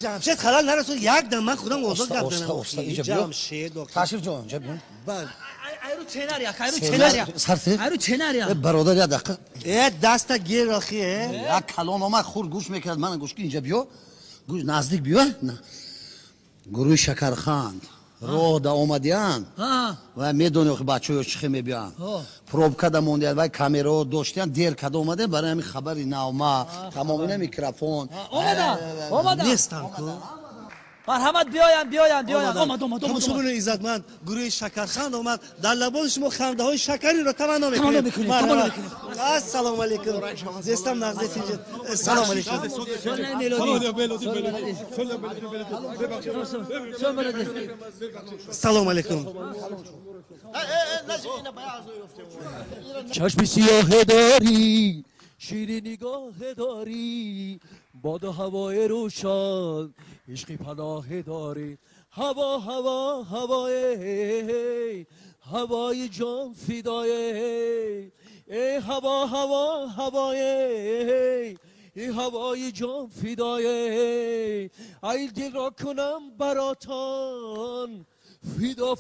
جمشید خلال نرسون یک دم من خودم اوضاع گپ استاد جمشید تشریف جان اینجا بیان بله ایرو چناریا ایرو چناریا سرته ایرو چناریا برادر یه دقیقه دست گیر راخیه یک کلام آمد خور گوش میکرد من گوش که اینجا بیا گوش نزدیک بیا گروه شکرخند راه دا اومدیان و میدونی که بچه‌ها چی میبیان پروبکا دا موندیان و کامرا داشتن دیر کد اومده برای همین خبری نامه تمامی میکروفون اومدن نیستم کو مرحمت بیاین اومد تماشا کنید عزتمند گروه شکرخند اومد در لبان شما خنده های شکری رو تمنا میکنید السلام علیکم زستم نزدیک اینجا سلام علیکم سلام علیکم چشم سیاه داری شیرین نگاه داری باد و هوای روشن عشقی پناه داری هوا هوای جان فدای ای هوای ای هوای جان فدای ای دل را کنم براتان فدا